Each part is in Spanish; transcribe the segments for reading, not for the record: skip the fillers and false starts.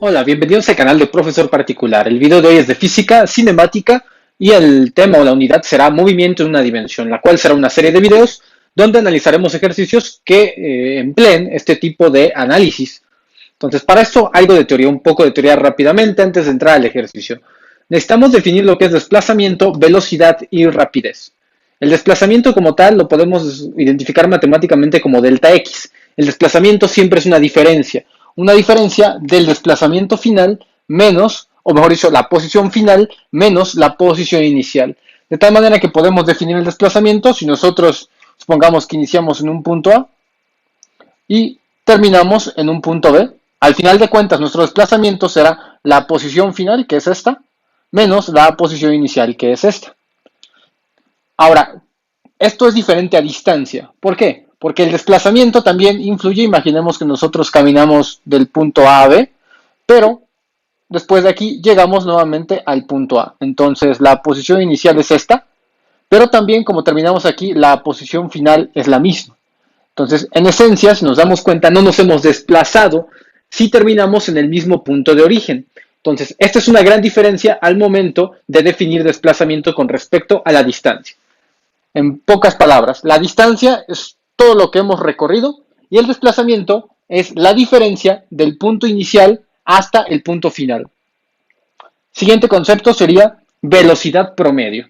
Hola, bienvenidos al canal de Profesor Particular. El video de hoy es de física cinemática y el tema o la unidad será movimiento en una dimensión, la cual será una serie de videos donde analizaremos ejercicios que empleen este tipo de análisis. Entonces, para esto, algo de teoría, un poco de teoría rápidamente antes de entrar al ejercicio. Necesitamos definir lo que es desplazamiento, velocidad y rapidez. El desplazamiento como tal lo podemos identificar matemáticamente como delta x. El desplazamiento siempre es una diferencia del desplazamiento final menos, o mejor dicho, la posición final menos la posición inicial. De tal manera que podemos definir el desplazamiento si nosotros supongamos que iniciamos en un punto A y terminamos en un punto B. Al final de cuentas, nuestro desplazamiento será la posición final, que es esta, menos la posición inicial, que es esta. Ahora, esto es diferente a distancia. ¿Por qué? Porque el desplazamiento también influye. Imaginemos que nosotros caminamos del punto A a B, pero después de aquí llegamos nuevamente al punto A. Entonces la posición inicial es esta, pero también como terminamos aquí, la posición final es la misma. Entonces, en esencia, si nos damos cuenta, no nos hemos desplazado si terminamos en el mismo punto de origen. Entonces, esta es una gran diferencia al momento de definir desplazamiento con respecto a la distancia. En pocas palabras, la distancia es todo lo que hemos recorrido y el desplazamiento es la diferencia del punto inicial hasta el punto final. Siguiente concepto sería velocidad promedio.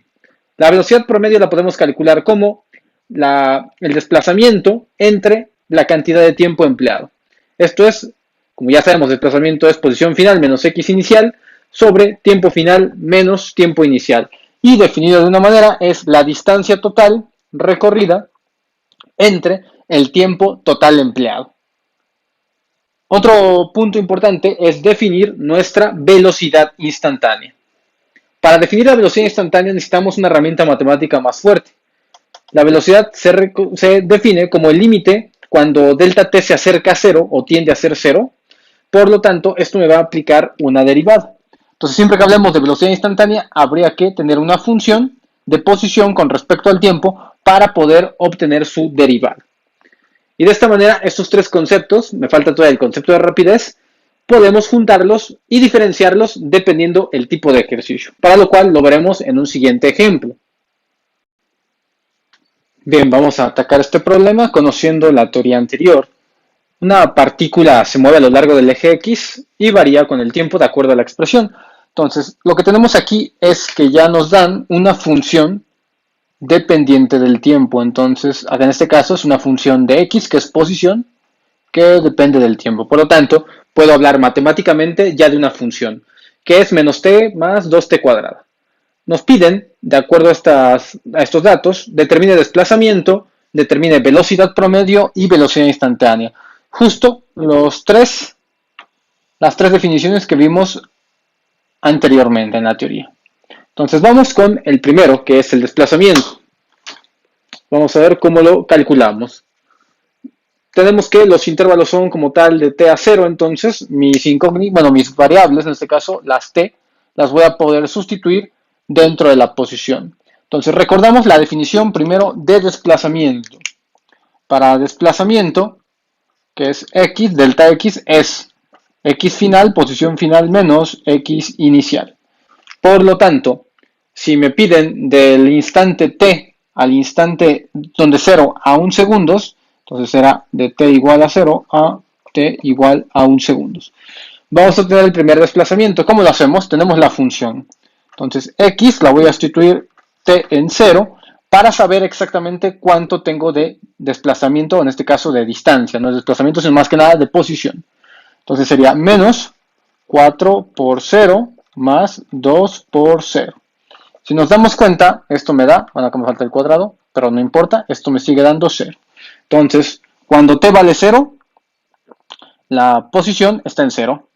La velocidad promedio la podemos calcular como el desplazamiento entre la cantidad de tiempo empleado. Esto es, como ya sabemos, desplazamiento es posición final menos x inicial sobre tiempo final menos tiempo inicial. Y definido de una manera es la distancia total recorrida entre el tiempo total empleado. Otro punto importante es definir nuestra velocidad instantánea. Para definir la velocidad instantánea necesitamos una herramienta matemática más fuerte. La velocidad se define como el límite cuando delta t se acerca a cero o tiende a ser cero. Por lo tanto, esto me va a aplicar una derivada. Entonces, siempre que hablemos de velocidad instantánea, habría que tener una función de posición con respecto al tiempo para poder obtener su derivada. Y de esta manera, estos tres conceptos, me falta todavía el concepto de rapidez, podemos juntarlos y diferenciarlos dependiendo el tipo de ejercicio, para lo cual lo veremos en un siguiente ejemplo. Bien, vamos a atacar este problema conociendo la teoría anterior. Una partícula se mueve a lo largo del eje X y varía con el tiempo de acuerdo a la expresión. Entonces, lo que tenemos aquí es que ya nos dan una función dependiente del tiempo. Entonces, acá en este caso es una función de X, que es posición, que depende del tiempo. Por lo tanto, puedo hablar matemáticamente ya de una función, que es menos t más 2t cuadrada. Nos piden, de acuerdo a estos datos, determine desplazamiento, determine velocidad promedio y velocidad instantánea. Justo las tres definiciones que vimos anteriormente en la teoría. Entonces vamos con el primero, que es el desplazamiento. Vamos a ver cómo lo calculamos. Tenemos que los intervalos son como tal de t a 0, entonces mis variables, en este caso las t, las voy a poder sustituir dentro de la posición. Entonces recordamos la definición primero de desplazamiento. Para desplazamiento, que es x, delta x es x final, posición final menos x inicial. Por lo tanto, si me piden del instante t al instante donde 0 a 1 segundos, entonces será de t igual a 0 a t igual a 1 segundos. Vamos a tener el primer desplazamiento. ¿Cómo lo hacemos? Tenemos la función. Entonces, x la voy a sustituir t en 0 para saber exactamente cuánto tengo de desplazamiento, en este caso de distancia. No es desplazamiento, sino más que nada de posición. Entonces sería menos 4 por 0 más 2 por 0. Si nos damos cuenta, esto me da, bueno, acá me falta el cuadrado, pero no importa, esto me sigue dando 0. Entonces, cuando t vale 0, la posición está en 0.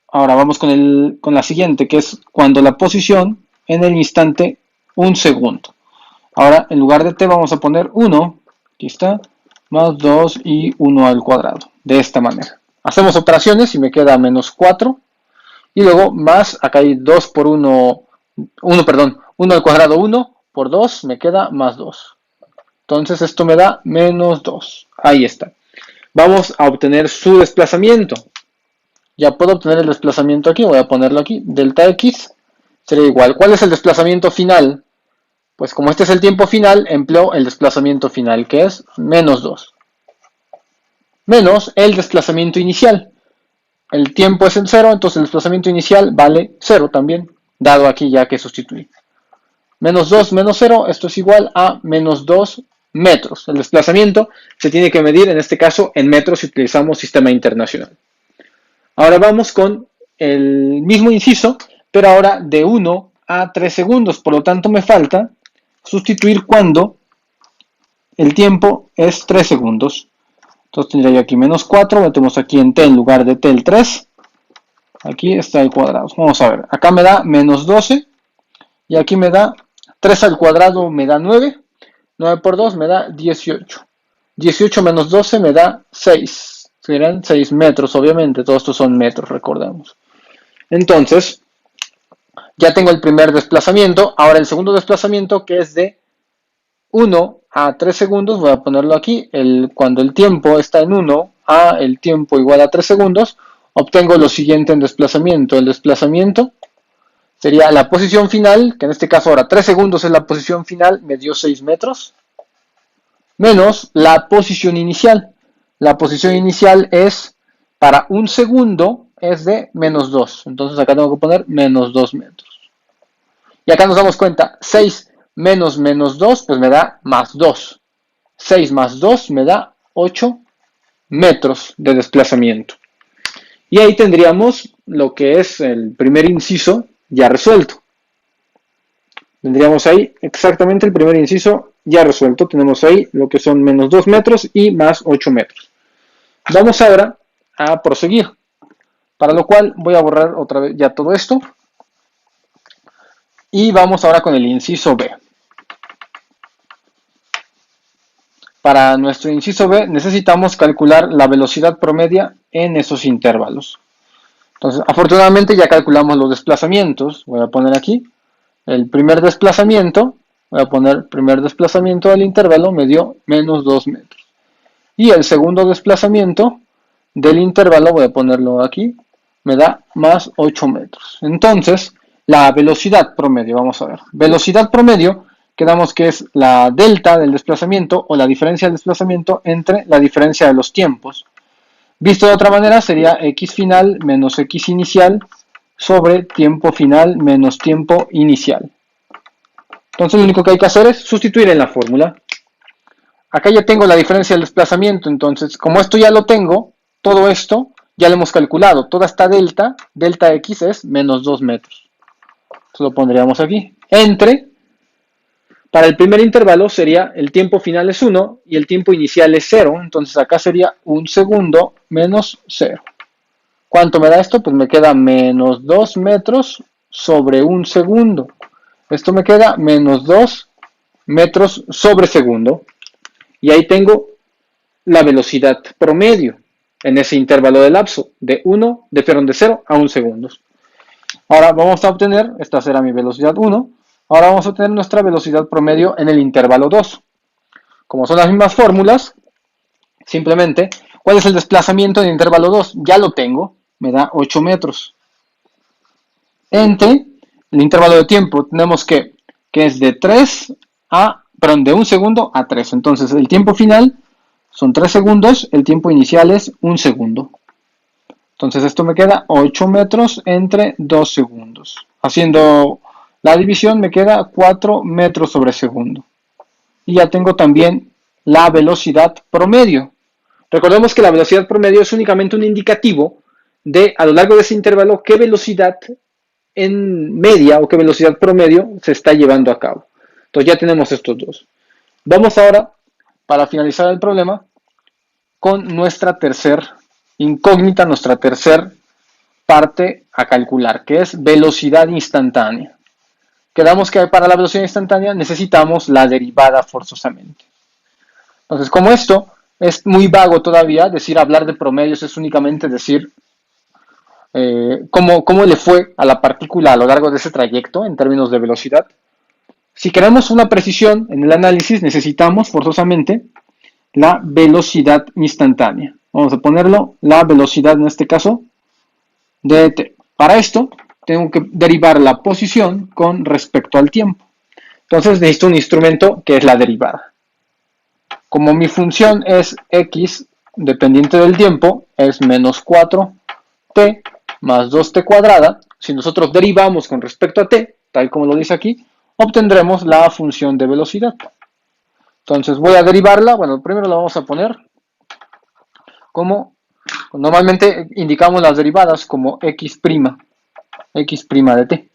Ahora vamos con la siguiente, que es cuando la posición en el instante 1 segundo. Ahora, en lugar de t vamos a poner 1, aquí está, más 2 y 1 al cuadrado, de esta manera. Hacemos operaciones y me queda menos 4, y luego más, acá hay 2 por 1 al cuadrado 1 por 2, me queda más 2. Entonces esto me da menos 2. Ahí está. Vamos a obtener su desplazamiento. Ya puedo obtener el desplazamiento aquí, voy a ponerlo aquí, delta x sería igual. ¿Cuál es el desplazamiento final? Pues como este es el tiempo final, empleo el desplazamiento final, que es menos 2, menos el desplazamiento inicial. El tiempo es en 0, entonces el desplazamiento inicial vale 0 también, dado aquí ya que sustituí. Menos 2 menos 0, esto es igual a menos 2 metros. El desplazamiento se tiene que medir, en este caso, en metros si utilizamos sistema internacional. Ahora vamos con el mismo inciso, pero ahora de 1 a 3 segundos. Por lo tanto, me falta sustituir cuando el tiempo es 3 segundos. Entonces tendría yo aquí menos 4, metemos aquí en t en lugar de t el 3. Aquí está el cuadrado. Vamos a ver, acá me da menos 12 y aquí me da 3 al cuadrado, me da 9. 9 por 2 me da 18. 18 menos 12 me da 6. Serán 6 metros, obviamente. Todos estos son metros, recordemos. Entonces, ya tengo el primer desplazamiento. Ahora el segundo desplazamiento, que es de 1 a 3 segundos. Voy a ponerlo aquí. Cuando el tiempo está en 1 a el tiempo igual a 3 segundos, obtengo lo siguiente en desplazamiento. El desplazamiento sería la posición final, que en este caso ahora 3 segundos es la posición final, me dio 6 metros, menos la posición inicial. La posición inicial es, para un segundo, es de menos 2. Entonces acá tengo que poner menos 2 metros. Y acá nos damos cuenta, 6 menos menos 2, pues me da más 2. 6 más 2 me da 8 metros de desplazamiento. Y ahí tendríamos lo que es el primer inciso ya resuelto. Tendríamos ahí exactamente el primer inciso ya resuelto. Tenemos ahí lo que son menos 2 metros y más 8 metros. Vamos ahora a proseguir. Para lo cual voy a borrar otra vez ya todo esto. Y vamos ahora con el inciso B. Para nuestro inciso B necesitamos calcular la velocidad promedia en esos intervalos. Entonces, afortunadamente ya calculamos los desplazamientos. Voy a poner aquí el primer desplazamiento. Voy a poner primer desplazamiento del intervalo, me dio menos 2 metros. Y el segundo desplazamiento del intervalo, voy a ponerlo aquí, me da más 8 metros. Entonces, la velocidad promedio, vamos a ver. Velocidad promedio, quedamos que es la delta del desplazamiento o la diferencia del desplazamiento entre la diferencia de los tiempos. Visto de otra manera, sería x final menos x inicial sobre tiempo final menos tiempo inicial. Entonces, lo único que hay que hacer es sustituir en la fórmula. Acá ya tengo la diferencia del desplazamiento, entonces, como esto ya lo tengo, todo esto ya lo hemos calculado. Toda esta delta, delta x es menos 2 metros. Entonces lo pondríamos aquí. Entre, para el primer intervalo sería el tiempo final es 1 y el tiempo inicial es 0. Entonces acá sería 1 segundo menos 0. ¿Cuánto me da esto? Pues me queda menos 2 metros sobre 1 segundo. Esto me queda menos 2 metros sobre segundo. Y ahí tengo la velocidad promedio en ese intervalo de lapso de 0 a 1 segundos. Ahora vamos a obtener, esta será mi velocidad 1, ahora vamos a obtener nuestra velocidad promedio en el intervalo 2. Como son las mismas fórmulas, simplemente, ¿cuál es el desplazamiento en el intervalo 2? Ya lo tengo, me da 8 metros. Entre el intervalo de tiempo tenemos que es de 1 segundo a 3. Entonces el tiempo final son 3 segundos, el tiempo inicial es 1 segundo. Entonces esto me queda 8 metros entre 2 segundos. Haciendo la división me queda 4 metros sobre segundo. Y ya tengo también la velocidad promedio. Recordemos que la velocidad promedio es únicamente un indicativo de, a lo largo de ese intervalo, qué velocidad en media o qué velocidad promedio se está llevando a cabo. Entonces ya tenemos estos dos. Vamos ahora, para finalizar el problema, con nuestra tercer incógnita, nuestra tercer parte a calcular, que es velocidad instantánea. Quedamos que para la velocidad instantánea necesitamos la derivada forzosamente. Entonces, como esto es muy vago todavía, hablar de promedios es únicamente decir cómo le fue a la partícula a lo largo de ese trayecto en términos de velocidad. Si queremos una precisión en el análisis, necesitamos forzosamente la velocidad instantánea. Vamos a ponerlo, la velocidad en este caso de t. Para esto, tengo que derivar la posición con respecto al tiempo. Entonces necesito un instrumento que es la derivada. Como mi función es x dependiente del tiempo, es menos 4t más 2t cuadrada. Si nosotros derivamos con respecto a t, tal como lo dice aquí, obtendremos la función de velocidad. Entonces voy a derivarla. Bueno, primero la vamos a poner como, normalmente indicamos las derivadas como x' de t.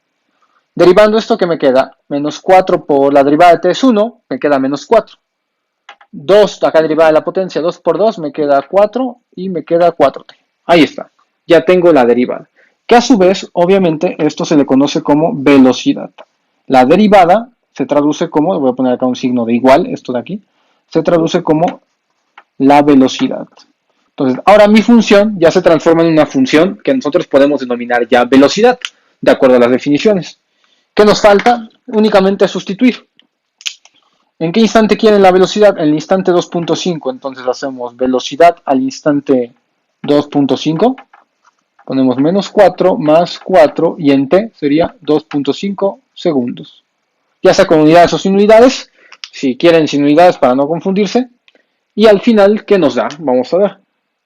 Derivando esto, ¿qué me queda? Menos 4 por la derivada de t es 1, me queda menos 4. 2, acá derivada de la potencia, 2 por 2 me queda 4 y me queda 4t. Ahí está, ya tengo la derivada. Que a su vez, obviamente, esto se le conoce como velocidad. La derivada se traduce como, voy a poner acá un signo de igual, esto de aquí, se traduce como la velocidad. Entonces, ahora mi función ya se transforma en una función que nosotros podemos denominar ya velocidad, de acuerdo a las definiciones. ¿Qué nos falta? Únicamente sustituir. ¿En qué instante quieren la velocidad? En el instante 2.5. Entonces hacemos velocidad al instante 2.5. Ponemos menos 4 más 4 y en t sería 2.5 segundos. Ya sea con unidades o sin unidades. Si quieren sin unidades para no confundirse. Y al final, ¿qué nos da? Vamos a ver.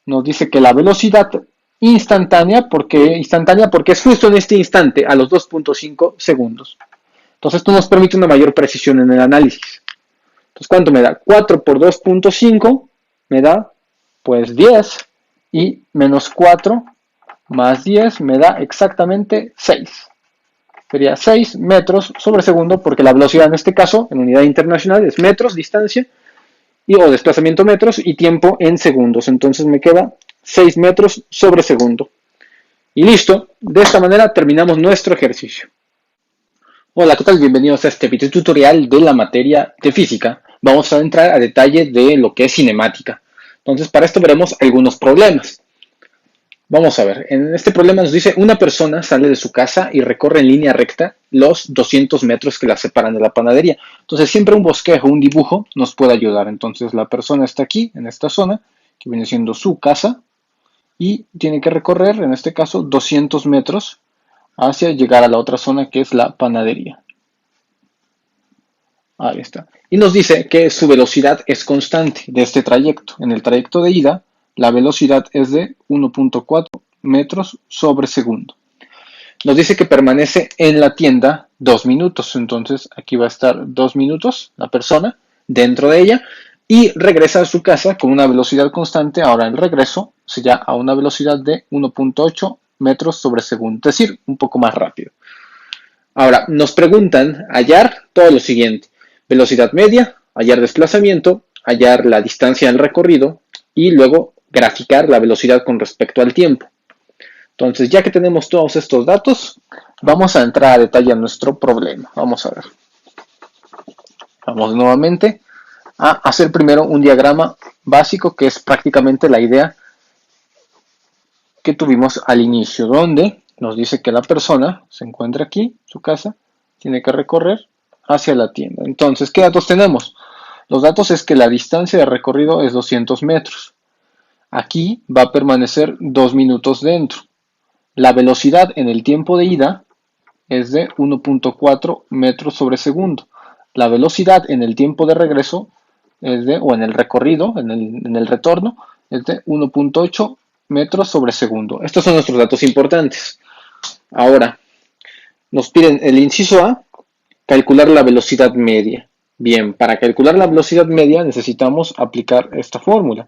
Nos dice que la velocidad instantánea porque es justo en este instante, a los 2.5 segundos. Entonces esto nos permite una mayor precisión en el análisis. Entonces, ¿cuánto me da? 4 por 2.5 me da, pues 10. Y menos 4 más 10 me da exactamente 6. Sería 6 metros sobre segundo, porque la velocidad en este caso, en unidad internacional, es metros, distancia, o desplazamiento metros, y tiempo en segundos. Entonces me queda 6 metros sobre segundo. Y listo. De esta manera terminamos nuestro ejercicio. Hola, ¿qué tal? Bienvenidos a este video tutorial de la materia de física. Vamos a entrar a detalle de lo que es cinemática. Entonces, para esto veremos algunos problemas. Vamos a ver, en este problema nos dice una persona sale de su casa y recorre en línea recta los 200 metros que la separan de la panadería. Entonces, siempre un bosquejo, un dibujo nos puede ayudar. Entonces, la persona está aquí, en esta zona, que viene siendo su casa, y tiene que recorrer, en este caso, 200 metros hacia llegar a la otra zona que es la panadería. Ahí está. Y nos dice que su velocidad es constante de este trayecto. En el trayecto de ida, la velocidad es de 1.4 metros sobre segundo. Nos dice que permanece en la tienda 2 minutos. Entonces aquí va a estar 2 minutos la persona dentro de ella y regresa a su casa con una velocidad constante. Ahora el regreso sería a una velocidad de 1.8 metros sobre segundo, es decir, un poco más rápido. Ahora, nos preguntan hallar todo lo siguiente: velocidad media, hallar desplazamiento, hallar la distancia del recorrido y luego graficar la velocidad con respecto al tiempo. Entonces, ya que tenemos todos estos datos, vamos a entrar a detalle a nuestro problema. Vamos a ver. Vamos nuevamente a hacer primero un diagrama básico, que es prácticamente la idea que tuvimos al inicio, donde nos dice que la persona se encuentra aquí, su casa, tiene que recorrer hacia la tienda. Entonces, ¿qué datos tenemos? Los datos es que la distancia de recorrido es 200 metros. Aquí va a permanecer 2 minutos dentro. La velocidad en el tiempo de ida es de 1.4 metros sobre segundo. La velocidad en el tiempo de regreso es de, o en el recorrido, en el retorno, es de 1.8 metros sobre segundo. Estos son nuestros datos importantes. Ahora, nos piden el inciso A, calcular la velocidad media. Bien, para calcular la velocidad media necesitamos aplicar esta fórmula.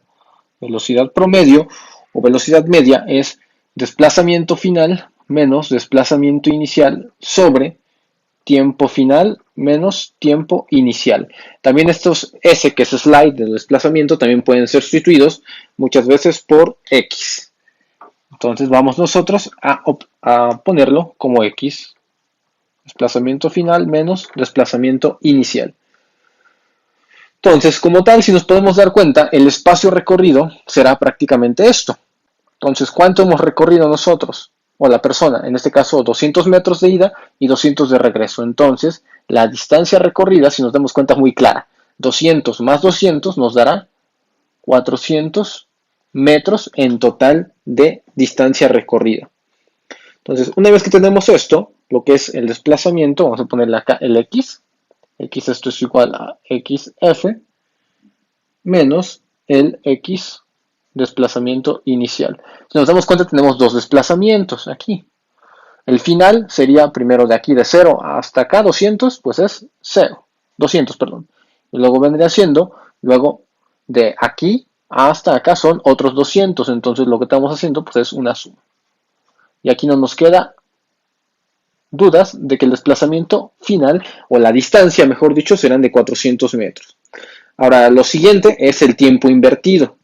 Velocidad promedio o velocidad media es desplazamiento final menos desplazamiento inicial sobre tiempo final menos tiempo inicial. También estos S, que es slide del desplazamiento, también pueden ser sustituidos muchas veces por X. Entonces vamos nosotros a ponerlo como X. Desplazamiento final menos desplazamiento inicial. Entonces, como tal, si nos podemos dar cuenta, el espacio recorrido será prácticamente esto. Entonces, ¿cuánto hemos recorrido nosotros? O la persona, en este caso 200 metros de ida y 200 de regreso. Entonces, la distancia recorrida, si nos damos cuenta, es muy clara. 200 más 200 nos dará 400 metros en total de distancia recorrida. Entonces, una vez que tenemos esto, lo que es el desplazamiento, vamos a ponerle acá el x. X esto es igual a xf menos el x desplazamiento inicial. Si nos damos cuenta, tenemos dos desplazamientos aquí. El final sería primero de aquí de 0 hasta acá, 200, pues es 0. 200, perdón. Y luego vendría siendo, luego de aquí hasta acá son otros 200. Entonces lo que estamos haciendo pues es una suma. Y aquí no nos queda dudas de que el desplazamiento final, o la distancia, mejor dicho, serán de 400 metros. Ahora, lo siguiente es el tiempo invertido.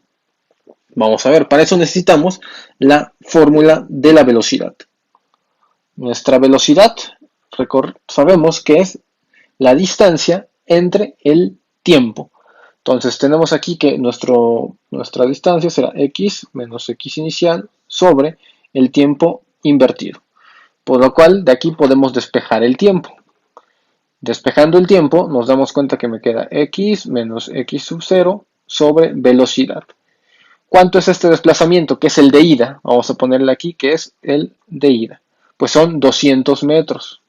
Vamos a ver, para eso necesitamos la fórmula de la velocidad. Nuestra velocidad, sabemos que es la distancia entre el tiempo. Entonces tenemos aquí que nuestra distancia será x menos x inicial sobre el tiempo invertido. Por lo cual de aquí podemos despejar el tiempo. Despejando el tiempo nos damos cuenta que me queda x menos x sub 0 sobre velocidad. ¿Cuánto es este desplazamiento? Que es el de ida. Vamos a ponerle aquí que es el de ida. Pues son 200 metros.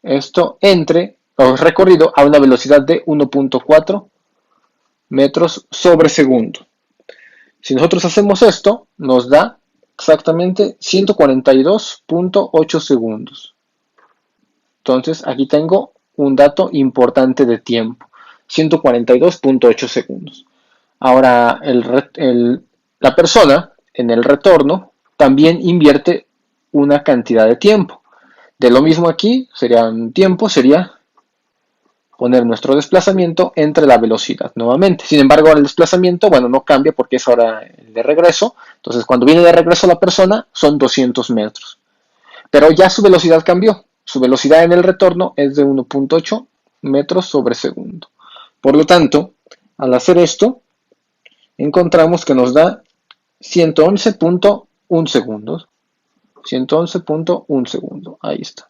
Esto recorrido a una velocidad de 1.4 metros sobre segundo. Si nosotros hacemos esto, nos da exactamente 142.8 segundos. Entonces, aquí tengo un dato importante de tiempo, 142.8 segundos. Ahora, la persona en el retorno también invierte una cantidad de tiempo. De lo mismo aquí, sería poner nuestro desplazamiento entre la velocidad nuevamente. Sin embargo, ahora el desplazamiento, bueno, no cambia porque es ahora el de regreso. Entonces, cuando viene de regreso la persona, son 200 metros. Pero ya su velocidad cambió. Su velocidad en el retorno es de 1.8 metros sobre segundo. Por lo tanto, al hacer esto, encontramos que nos da 111.1 segundos. 111.1 segundos. Ahí está.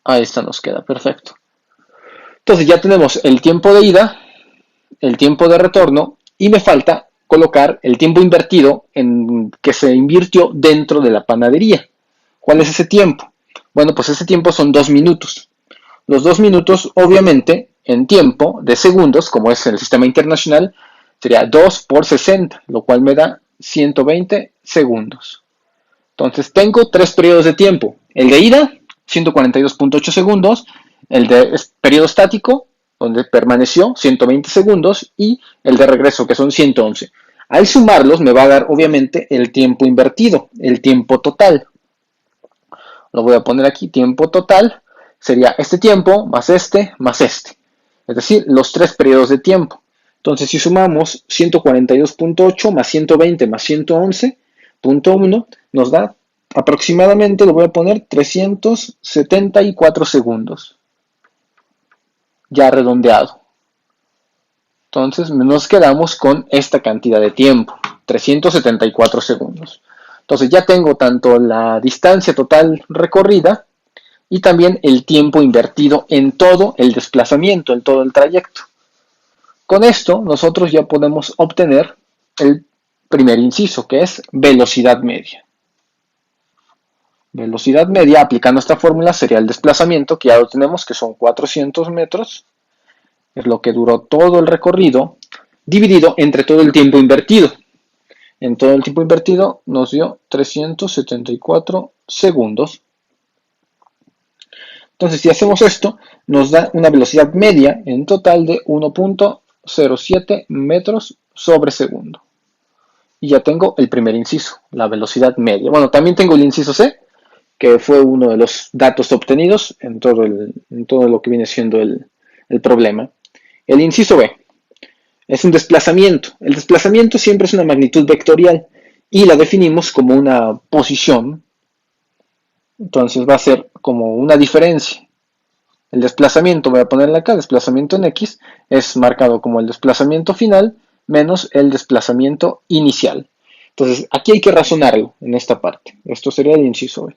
Ahí está, nos queda perfecto. Entonces ya tenemos el tiempo de ida, el tiempo de retorno y me falta colocar el tiempo invertido que se invirtió dentro de la panadería. ¿Cuál es ese tiempo? Bueno, pues ese tiempo son 2 minutos. Los 2 minutos, obviamente, en tiempo de segundos, como es en el sistema internacional, sería 2 por 60, lo cual me da 120 segundos. Entonces tengo 3 periodos de tiempo. El de ida, 142.8 segundos. El de periodo estático, donde permaneció 120 segundos. Y el de regreso, que son 111. Al sumarlos me va a dar, obviamente, el tiempo invertido, el tiempo total. Lo voy a poner aquí, tiempo total. Sería este tiempo más este más este. Es decir, los 3 periodos de tiempo. Entonces, si sumamos 142.8 más 120 más 111.1, nos da aproximadamente, lo voy a poner, 374 segundos. Ya redondeado. Entonces, nos quedamos con esta cantidad de tiempo, 374 segundos. Entonces, ya tengo tanto la distancia total recorrida y también el tiempo invertido en todo el desplazamiento, en todo el trayecto. Con esto, nosotros ya podemos obtener el primer inciso, que es velocidad media. Velocidad media, aplicando esta fórmula, sería el desplazamiento, que ya lo tenemos, que son 400 metros, es lo que duró todo el recorrido, dividido entre todo el tiempo invertido. En todo el tiempo invertido nos dio 374 segundos. Entonces, si hacemos esto, nos da una velocidad media en total de 1.07 metros sobre segundo. Y ya tengo el primer inciso, la velocidad media. Bueno, también tengo el inciso C, que fue uno de los datos obtenidos en todo lo que viene siendo el problema. El inciso B es un desplazamiento. El desplazamiento siempre es una magnitud vectorial y la definimos como una posición. Entonces va a ser como una diferencia. El desplazamiento, voy a ponerle acá, desplazamiento en X, es marcado como el desplazamiento final menos el desplazamiento inicial. Entonces aquí hay que razonarlo en esta parte. Esto sería el inciso B.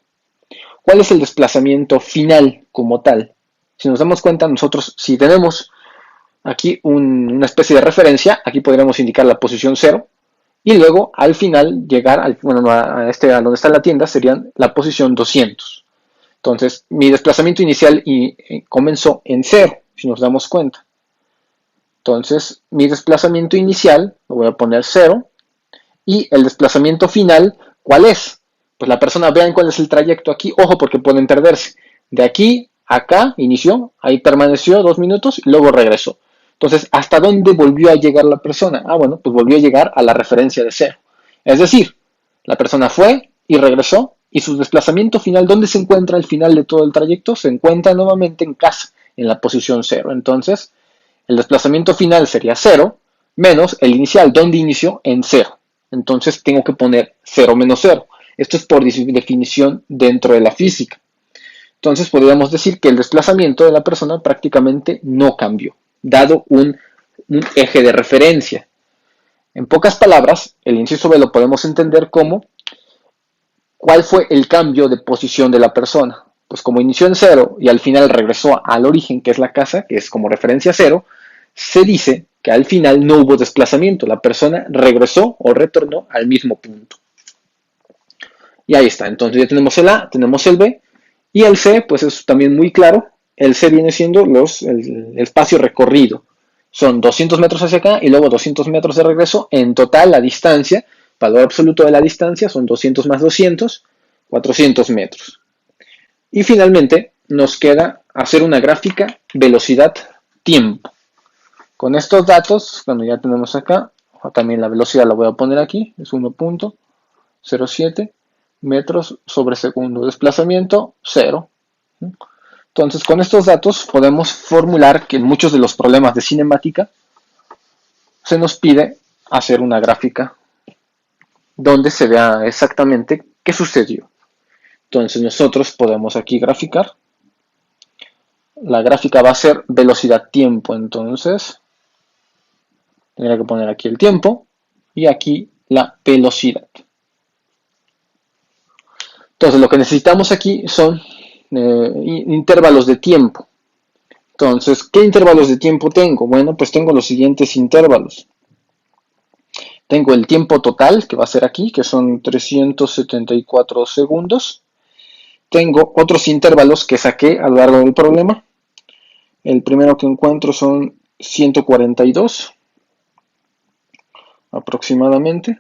¿Cuál es el desplazamiento final como tal? Si nos damos cuenta, nosotros si tenemos aquí una especie de referencia, aquí podríamos indicar la posición 0, y luego al final llegar bueno, a donde está la tienda serían la posición 200. Entonces mi desplazamiento inicial comenzó en 0, si nos damos cuenta. Entonces mi desplazamiento inicial lo voy a poner 0 y el desplazamiento final, ¿cuál es? Pues la persona, vean cuál es el trayecto aquí, ojo porque pueden perderse. De aquí a acá inició, ahí permaneció 2 minutos y luego regresó. Entonces, ¿hasta dónde volvió a llegar la persona? Ah, bueno, pues volvió a llegar a la referencia de 0. Es decir, la persona fue y regresó y su desplazamiento final, ¿dónde se encuentra al final de todo el trayecto? Se encuentra nuevamente en casa, en la posición 0. Entonces, el desplazamiento final sería 0 menos el inicial, ¿dónde inició? En 0. Entonces tengo que poner 0 menos 0. Esto es por definición dentro de la física. Entonces podríamos decir que el desplazamiento de la persona prácticamente no cambió, dado un eje de referencia. En pocas palabras, el inciso B lo podemos entender como ¿cuál fue el cambio de posición de la persona? Pues como inició en 0 y al final regresó al origen, que es la casa, que es como referencia 0, se dice que al final no hubo desplazamiento, la persona regresó o retornó al mismo punto. Y ahí está, entonces ya tenemos el A, tenemos el B, y el C, pues es también muy claro, el C viene siendo el espacio recorrido. Son 200 metros hacia acá y luego 200 metros de regreso. En total, la distancia, valor absoluto de la distancia, son 200 más 200, 400 metros. Y finalmente, nos queda hacer una gráfica velocidad-tiempo. Con estos datos, cuando ya tenemos acá, también la velocidad la voy a poner aquí, es 1.07 metros sobre segundo. Desplazamiento, 0. Entonces, con estos datos podemos formular que en muchos de los problemas de cinemática se nos pide hacer una gráfica donde se vea exactamente qué sucedió. Entonces, nosotros podemos aquí graficar. La gráfica va a ser velocidad-tiempo, entonces tendría que poner aquí el tiempo y aquí la velocidad. Entonces, lo que necesitamos aquí son intervalos de tiempo. Entonces, ¿qué intervalos de tiempo tengo? Bueno, pues tengo los siguientes intervalos. Tengo el tiempo total, que va a ser aquí, que son 374 segundos. Tengo otros intervalos que saqué a lo largo del problema. El primero que encuentro son 142 aproximadamente.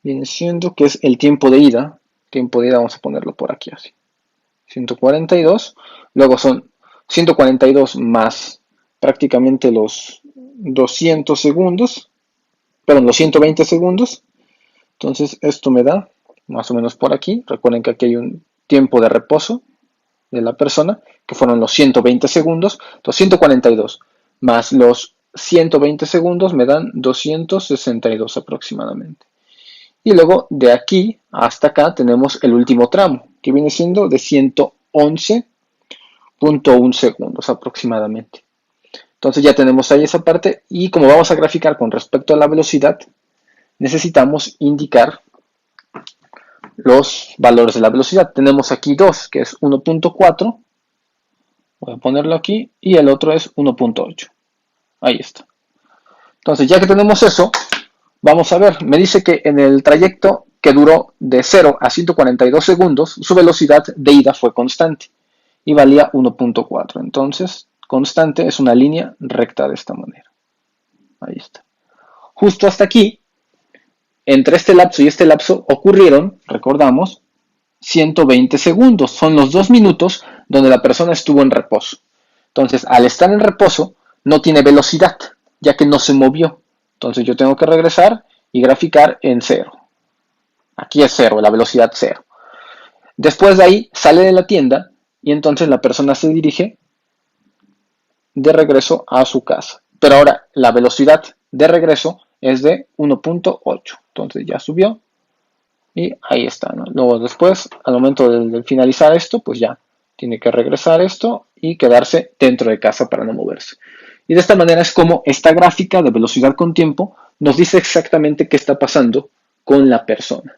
Viene siendo que es el tiempo de ida. Tiempo de ida vamos a ponerlo por aquí así. 142. Luego son 142 más prácticamente los 200 segundos. Perdón, los 120 segundos. Entonces esto me da más o menos por aquí. Recuerden que aquí hay un tiempo de reposo de la persona, que fueron los 120 segundos. Entonces 142 más los 120 segundos me dan 262 aproximadamente. Y luego de aquí hasta acá tenemos el último tramo, que viene siendo de 111.1 segundos aproximadamente. Entonces ya tenemos ahí esa parte y como vamos a graficar con respecto a la velocidad, necesitamos indicar los valores de la velocidad. Tenemos aquí dos, que es 1.4, voy a ponerlo aquí, y el otro es 1.8. Ahí está. Entonces ya que tenemos eso, vamos a ver, me dice que en el trayecto que duró de 0 a 142 segundos, su velocidad de ida fue constante y valía 1.4. Entonces, constante es una línea recta de esta manera. Ahí está. Justo hasta aquí, entre este lapso y este lapso, ocurrieron, recordamos, 120 segundos. Son los 2 minutos donde la persona estuvo en reposo. Entonces, al estar en reposo, no tiene velocidad, ya que no se movió. Entonces yo tengo que regresar y graficar en 0. Aquí es 0, la velocidad 0. Después de ahí sale de la tienda y entonces la persona se dirige de regreso a su casa. Pero ahora la velocidad de regreso es de 1.8. Entonces ya subió y ahí está, ¿no? Luego después, al momento de finalizar esto, pues ya tiene que regresar esto y quedarse dentro de casa para no moverse. Y de esta manera es como esta gráfica de velocidad con tiempo nos dice exactamente qué está pasando con la persona.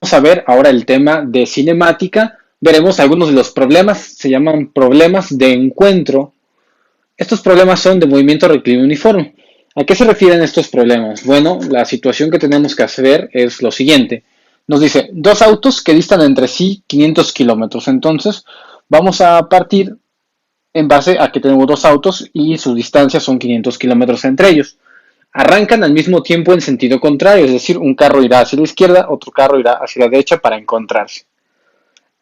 Vamos a ver ahora el tema de cinemática. Veremos algunos de los problemas, se llaman problemas de encuentro. Estos problemas son de movimiento rectilíneo uniforme. ¿A qué se refieren estos problemas? Bueno, la situación que tenemos que hacer es lo siguiente. Nos dice, dos autos que distan entre sí 500 kilómetros. Entonces, vamos a partir en base a que tenemos dos autos y su distancia son 500 kilómetros entre ellos. Arrancan al mismo tiempo en sentido contrario, es decir, un carro irá hacia la izquierda, otro carro irá hacia la derecha para encontrarse.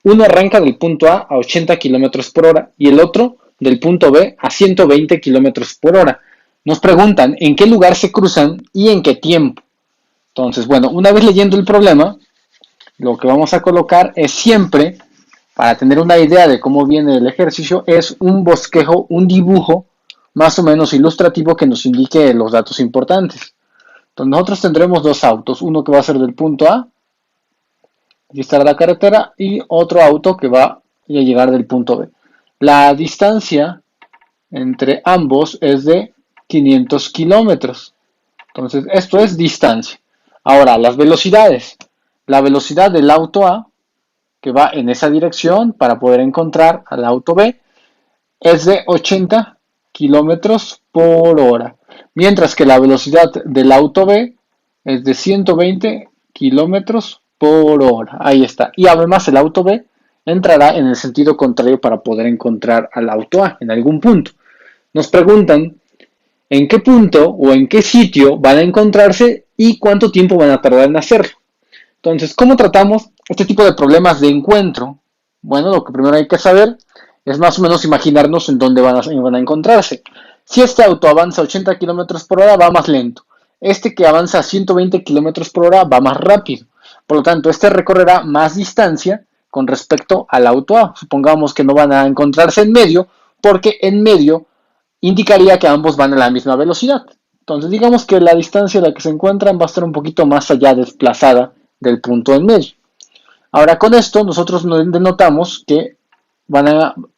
Uno arranca del punto A 80 kilómetros por hora y el otro del punto B a 120 kilómetros por hora. Nos preguntan en qué lugar se cruzan y en qué tiempo. Entonces, bueno, una vez leyendo el problema, lo que vamos a colocar es siempre, para tener una idea de cómo viene el ejercicio, es un bosquejo, un dibujo más o menos ilustrativo que nos indique los datos importantes. Entonces nosotros tendremos dos autos, uno que va a ser del punto A, aquí estará la carretera, y otro auto que va a llegar del punto B. La distancia entre ambos es de 500 kilómetros. Entonces esto es distancia. Ahora, las velocidades. La velocidad del auto A, que va en esa dirección para poder encontrar al auto B, es de 80 kilómetros por hora. Mientras que la velocidad del auto B es de 120 kilómetros por hora. Ahí está. Y además el auto B entrará en el sentido contrario para poder encontrar al auto A en algún punto. Nos preguntan en qué punto o en qué sitio van a encontrarse y cuánto tiempo van a tardar en hacerlo. Entonces, ¿cómo tratamos este tipo de problemas de encuentro? Bueno, lo que primero hay que saber es más o menos imaginarnos en dónde van a encontrarse. Si este auto avanza a 80 kilómetros por hora, va más lento. Este que avanza a 120 kilómetros por hora va más rápido. Por lo tanto, este recorrerá más distancia con respecto al auto A. Supongamos que no van a encontrarse en medio, porque en medio indicaría que ambos van a la misma velocidad. Entonces, digamos que la distancia a la que se encuentran va a estar un poquito más allá desplazada del punto en medio. Ahora, con esto, nosotros denotamos que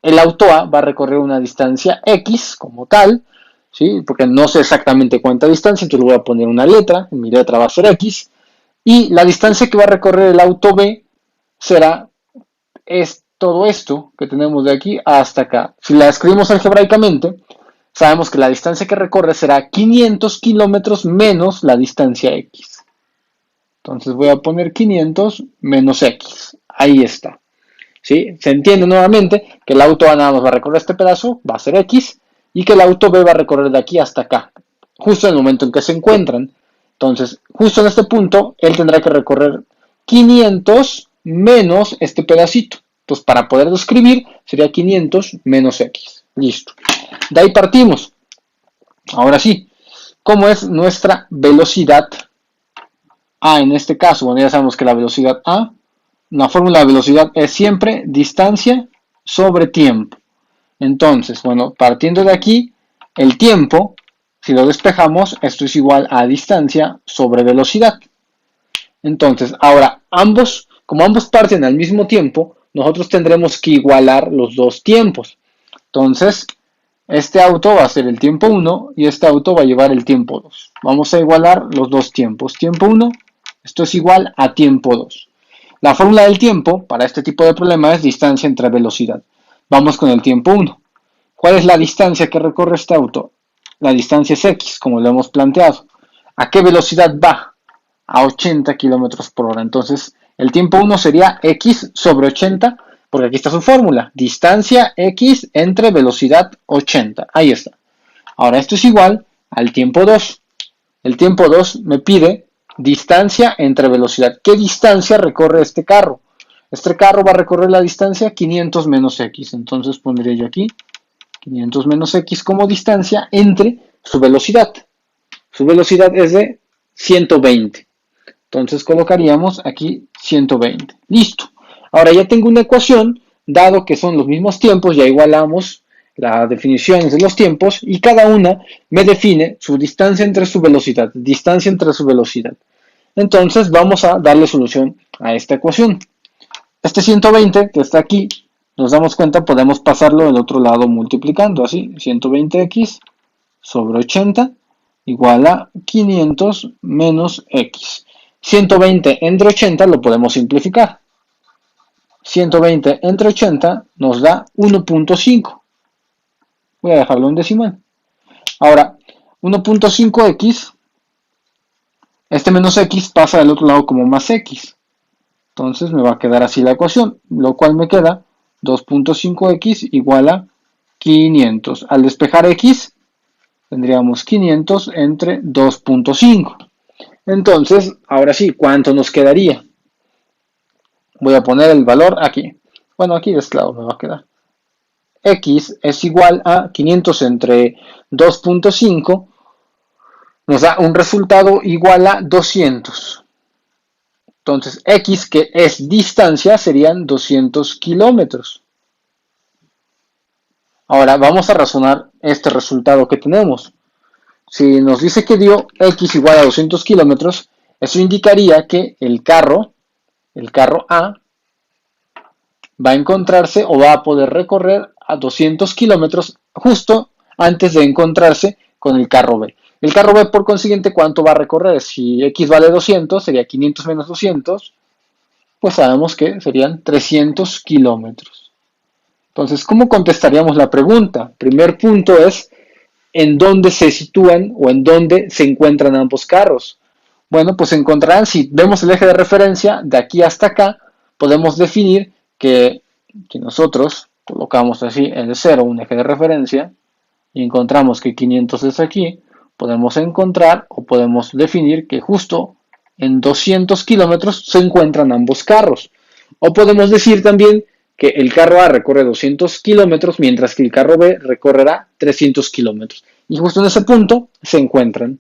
el auto A va a recorrer una distancia X como tal, ¿sí? Porque no sé exactamente cuánta distancia, entonces le voy a poner una letra, en mi letra va a ser X, y la distancia que va a recorrer el auto B será todo esto que tenemos de aquí hasta acá. Si la escribimos algebraicamente, sabemos que la distancia que recorre será 500 kilómetros menos la distancia X. Entonces voy a poner 500 menos X. Ahí está. ¿Sí? Se entiende nuevamente que el auto A nada más va a recorrer este pedazo, va a ser X, y que el auto B va a recorrer de aquí hasta acá, justo en el momento en que se encuentran. Entonces, justo en este punto, él tendrá que recorrer 500 menos este pedacito. Entonces, para poderlo escribir, sería 500 menos X. Listo. De ahí partimos. Ahora sí, ¿cómo es nuestra velocidad A en este caso? Bueno, ya sabemos que la velocidad A, la fórmula de velocidad es siempre distancia sobre tiempo. Entonces, bueno, partiendo de aquí, el tiempo, si lo despejamos, esto es igual a distancia sobre velocidad. Entonces, ahora, como ambos parten al mismo tiempo, nosotros tendremos que igualar los dos tiempos. Entonces, este auto va a ser el tiempo 1 y este auto va a llevar el tiempo 2. Vamos a igualar los dos tiempos. Tiempo 1, esto es igual a tiempo 2. La fórmula del tiempo para este tipo de problema es distancia entre velocidad. Vamos con el tiempo 1. ¿Cuál es la distancia que recorre este auto? La distancia es X, como lo hemos planteado. ¿A qué velocidad va? A 80 kilómetros por hora. Entonces, el tiempo 1 sería X sobre 80, porque aquí está su fórmula. Distancia X entre velocidad 80. Ahí está. Ahora, esto es igual al tiempo 2. El tiempo 2 me pide distancia entre velocidad. ¿Qué distancia recorre este carro? Este carro va a recorrer la distancia 500 menos X. Entonces, pondría yo aquí 500 menos X como distancia entre su velocidad. Su velocidad es de 120. Entonces colocaríamos aquí 120. Listo. Ahora ya tengo una ecuación, dado que son los mismos tiempos, ya igualamos las definiciones de los tiempos y cada una me define su distancia entre su velocidad. Distancia entre su velocidad. Entonces vamos a darle solución a esta ecuación. Este 120 que está aquí, nos damos cuenta, podemos pasarlo del otro lado multiplicando, así, 120x sobre 80 igual a 500 menos x. 120 entre 80 lo podemos simplificar. 120 entre 80 nos da 1.5. Voy a dejarlo en decimal. Ahora, 1.5x, este menos x pasa del otro lado como más x. Entonces me va a quedar así la ecuación, lo cual me queda 2.5x igual a 500. Al despejar x, tendríamos 500 entre 2.5. Entonces, ahora sí, ¿cuánto nos quedaría? Voy a poner el valor aquí. Bueno, aquí de este lado me va a quedar. X es igual a 500 entre 2.5, nos da un resultado igual a 200. Entonces, X, que es distancia, serían 200 kilómetros. Ahora, vamos a razonar este resultado que tenemos. Si nos dice que dio X igual a 200 kilómetros, eso indicaría que el carro A, va a encontrarse o va a poder recorrer a 200 kilómetros justo antes de encontrarse con el carro B. El carro B, por consiguiente, ¿cuánto va a recorrer? Si X vale 200, sería 500 menos 200, pues sabemos que serían 300 kilómetros. Entonces, ¿cómo contestaríamos la pregunta? Primer punto es, ¿en dónde se sitúan o en dónde se encuentran ambos carros? Bueno, pues se encontrarán, si vemos el eje de referencia, de aquí hasta acá, podemos definir que si nosotros colocamos así el 0, un eje de referencia, y encontramos que 500 es aquí, podemos encontrar o podemos definir que justo en 200 kilómetros se encuentran ambos carros. O podemos decir también que el carro A recorre 200 kilómetros, mientras que el carro B recorrerá 300 kilómetros. Y justo en ese punto se encuentran.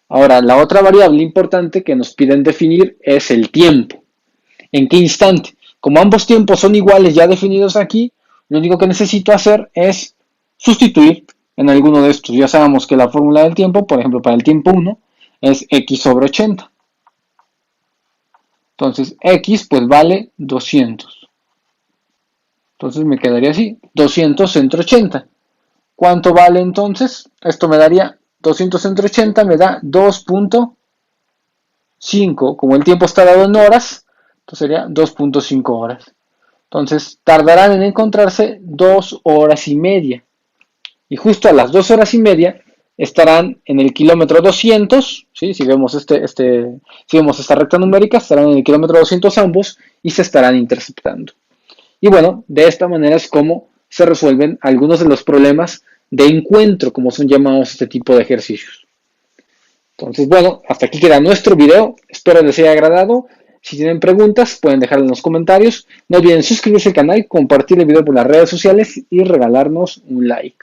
Ahora, la otra variable importante que nos piden definir es el tiempo. ¿En qué instante? Como ambos tiempos son iguales ya definidos aquí, lo único que necesito hacer es sustituir en alguno de estos. Ya sabemos que la fórmula del tiempo, por ejemplo, para el tiempo 1, es x sobre 80. Entonces, x pues vale 200. Entonces me quedaría así, 200 entre 80. ¿Cuánto vale entonces? Esto me daría 200 entre 80, me da 2.5. Como el tiempo está dado en horas, entonces sería 2.5 horas. Entonces tardarán en encontrarse 2 horas y media. Y justo a las 2 horas y media estarán en el kilómetro 200, ¿sí? Si vemos si vemos esta recta numérica, estarán en el kilómetro 200 ambos y se estarán interceptando. Y bueno, de esta manera es como se resuelven algunos de los problemas de encuentro, como son llamados este tipo de ejercicios. Entonces, bueno, hasta aquí queda nuestro video. Espero les haya agradado. Si tienen preguntas, pueden dejarlo en los comentarios. No olviden suscribirse al canal, compartir el video por las redes sociales y regalarnos un like.